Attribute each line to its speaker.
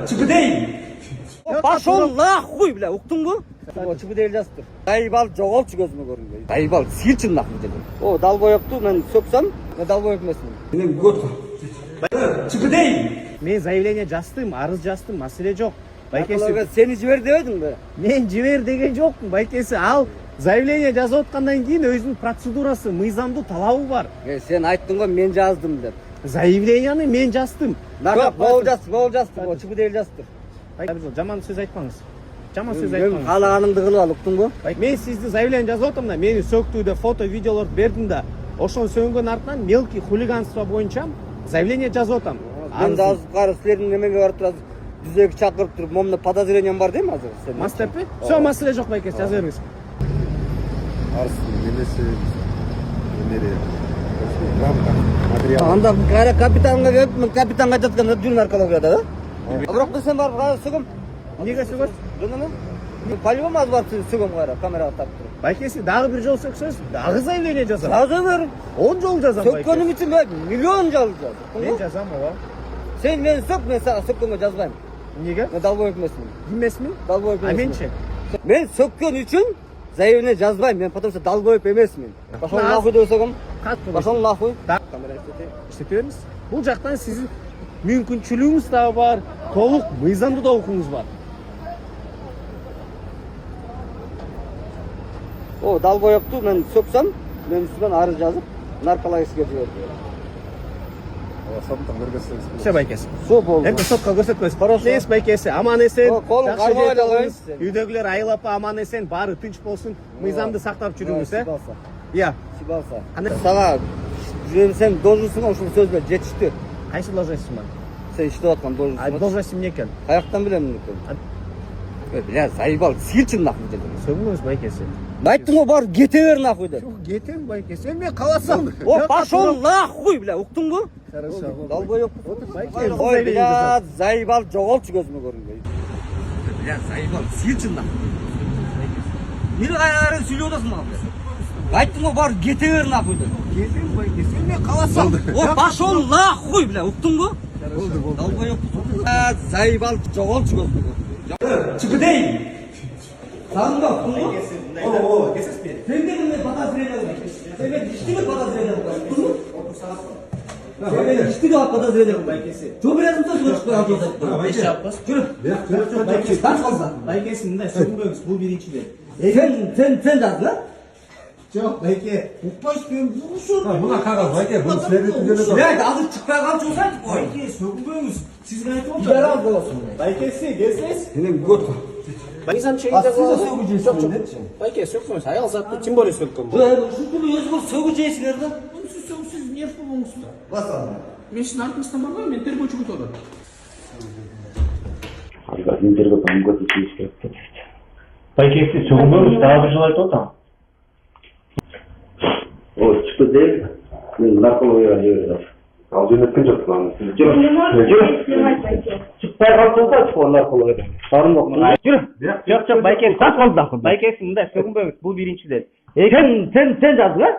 Speaker 1: Çıkıdey.
Speaker 2: Пошел нахуй, бля, уктun mu? O çıkı değil jastır. Dayıbal жоғалтшы gözüme görünüyor. Dayıbal silçin nahı dedi. O dal boyaptı, ben söksem, ben dal boyap emasmын.
Speaker 1: Senin gök. Çıkıdey.
Speaker 3: Мен заявление жаздым, арыз жаздым, маселе жок.
Speaker 2: Байкесі, сені жібер демедің бе?
Speaker 3: Мен жибер деген жокмун, байкеси. Ал заявление жазып аткандан кийин өзүнүн процедурасы, мыйзамдуу талабы бар.
Speaker 2: Сен айттың ғой, мен жаздым деп.
Speaker 3: Заявлениені мен жаздым.
Speaker 2: Бол жастыр, о çıkı değil жастыр.
Speaker 3: Жаман сөз айтпаңыз. Жаман сөз
Speaker 2: Мен
Speaker 3: айтпаңыз.
Speaker 2: қалағаныңды қылып ал, уктun mu?
Speaker 3: Мен сизди заявление жазып атам да, мени сөктүүдө фото, видеолорду бердим да, ошону сөнгөн артынан мелкий хулиганство боюнча заявление жазып атам.
Speaker 2: Мен de azıp qarı, sizlerin nemege barıp turasыз, düzeki çakırıp turup, momda подозрением бар дейм азыр?
Speaker 3: Мастапи? Все, маселе жок, байкес, жаза бериңиз.
Speaker 4: Арыстың немесі өнері рамка материал.
Speaker 2: Анда кайра капитанга келип, мен капитанга жатканда жүрүн аркалап жатат, а? Бирок да сен барып кайра сөгөм.
Speaker 3: Эмнеге сөгөсүз?
Speaker 2: Жөнөмө? По-любому азыр барып сөгөм кайра, камерага тартып туруп.
Speaker 3: Байкеси, дагы бир жол сөксөз, дагы заявление жазам.
Speaker 2: Жаза бер.
Speaker 3: 10 жол жазам, байкеси.
Speaker 2: Сөккөнүм үчүн мен миллион жол жазам.
Speaker 3: Мен жазам, ооба.
Speaker 2: Сен мени сөк, мен сага сөккөнгө жазбайм.
Speaker 3: Эмнеге?
Speaker 2: Мен далбоек эмесмин.
Speaker 3: Эмесмин?
Speaker 2: Далбоек
Speaker 3: А
Speaker 2: эмесмин.
Speaker 3: менчи?
Speaker 2: Мен сөккөн үчүн заявление жазбайм, мен потому что далбоек эмесмин. Пошел нахуй деп сөкөм.
Speaker 3: Катты.
Speaker 2: Пошел нахуй.
Speaker 3: Камера иштете бериңиз. Бул жактан сиздин мүмкүнчүлүгүңүз да бар, толук мыйзамдуу да укугуңуз бар.
Speaker 2: О, далбоекту мен сөксөм, мен үстүмөн арыз жазып, наркологический жиберди.
Speaker 4: Соттан көргөзсеңіз.
Speaker 3: Все, байкеси.
Speaker 2: Все болду.
Speaker 3: Эми сотко көрсөтпөйсүз. Хорошо, байкеси, аман эсен.
Speaker 2: Колун кармай эле коюңуз.
Speaker 3: Үйдөгүлөр айылапа аман эсен, баары тынч болсун. Мыйзамды сактап жүрүңүз, э? Иә.
Speaker 2: Сибалса. Сага сен должностуң ушул сөз менен жетишти.
Speaker 3: Кайсы должностьсың бар?
Speaker 2: Сен иштеп аткан
Speaker 3: А
Speaker 2: должностуң.
Speaker 3: должностьң эмне экен?
Speaker 2: Каяктан билем экен? Бля, заебал, силчин нахуй деди.
Speaker 3: Сөгүңүз, байкеси.
Speaker 2: Айттың го бар, кете бер нахуй деп.
Speaker 3: Кетем, байкеси. Мен каласам.
Speaker 2: О, пошел нахуй, бля, уктуң му?
Speaker 3: Хорошо.
Speaker 2: Далбоек.
Speaker 3: Байкеси.
Speaker 2: Ой, бля, заебал, жоголчу көзүмө көрүнбөй. Бля, заебал, силчин нахуй. Эмне кайра сүйлөп атасың мага? Айттың го бар, кете бер нахуй деп.
Speaker 3: Кетем, байкеси. Мен каласам.
Speaker 2: О, пошел нахуй, бля, уктуң му? Далбоек. Заебал, жоголчу көзүмө көрүнбөй.
Speaker 1: Çıkıdey.
Speaker 2: Сагында уктуң му?
Speaker 1: Oo, kesesiz mi?
Speaker 2: Sen de bunları подозрение var. Sen de dişti mi подозрение var? Sen de dişti mi подозрение var? Çok biraz mı söz çıkıyor?
Speaker 3: Beş yapmaz.
Speaker 2: Yürü.
Speaker 3: Байкеси.
Speaker 2: Kaç fazla?
Speaker 3: Байкеси, мындай сөгүнбөңүз. Бул биринчиден.
Speaker 2: Sen yaz lan.
Speaker 3: Жок, байке. Укпайсыз, мен бурушум.
Speaker 4: Мына кагаз байке, bunu следователь dedi.
Speaker 2: Ya azı çıkmaya kalmış olsaydı.
Speaker 3: Байке, сөгүнбөңүз. Сизге айтып
Speaker 2: Ver
Speaker 3: атам.
Speaker 2: al olsun.
Speaker 3: Байкеси, келсеңиз.
Speaker 1: Senin gök.
Speaker 3: Мыйзам чегин
Speaker 2: А siz de
Speaker 3: жазып.
Speaker 2: sövgücüsünüz.
Speaker 3: Байке, сөкпөңүз. Аял затты тем более сөккөн.
Speaker 2: Şu türlü özgür sövgücüsünüz de.
Speaker 3: Сіз не болуңуз?
Speaker 2: Basın.
Speaker 3: Мен сиздин артыңыздан барбайм, мен тергөөчүгө турат.
Speaker 5: Интервью помогут если Байкеси сөгүнбөңүз, дагы бир жыл айтып атам.
Speaker 6: О, çıktı değil. Ben narkologiya жибердим.
Speaker 4: Ал жөнөткөн жокмун аны.
Speaker 6: Çıkpay kalsa çıkıyor narkologiyadan. Sarım yok.
Speaker 3: Жүрү. Жок, байкеси, так болду. Байкеси, мындай сөгүнбөңүз. Бул биринчиден.
Speaker 2: Sen yaz lan.